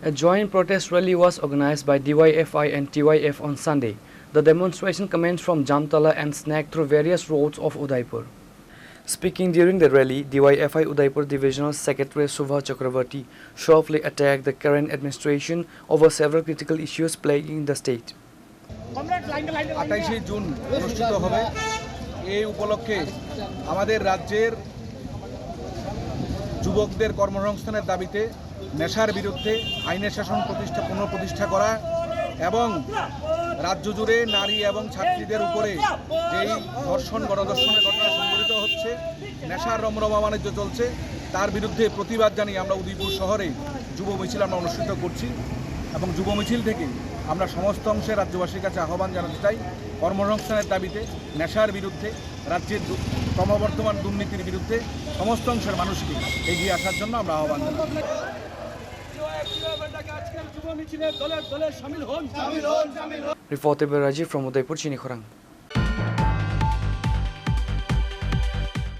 A joint protest rally was organized by DYFI and TYF on Sunday. The demonstration commenced from Jamtala and snagged through various roads of Udaipur. Speaking during the rally, DYFI Udaipur Divisional Secretary Subha Chakravarti sharply attacked the current administration over several critical issues plaguing the state. 28 June অনুষ্ঠিত হবে এই উপলক্ষে আমাদের রাজ্যের যুবকদের কর্মসংস্থানের দাবিতে নেশার বিরুদ্ধে আইনের শাসন পুনঃপ্রতিষ্ঠা করা এবং রাজ্য জুড়ে নারী এবং ছাত্রীদের উপরে যেই গণধর্ষণের ঘটনা সংঘটিত হচ্ছে, নেশার রমরমা বাণিজ্য চলছে, তার বিরুদ্ধে প্রতিবাদ জানিয়ে আমরা উদয়পুর শহরে যুব মিছিল আমরা অনুষ্ঠিত করছি এবং যুব মিছিল থেকে আমরা সমস্ত অংশে রাজ্যবাসীর কাছে আহ্বান জানাতে চাই কর্মসংস্থানের দাবিতে, নেশার বিরুদ্ধে, রাজ্যের ক্রমবর্ধমান দুর্নীতির বিরুদ্ধে সমস্ত অংশের মানুষকে এগিয়ে আসার জন্য আমরা আহ্বান জানাই। Reported by Rajiv from Udaipur, Chini Khorang.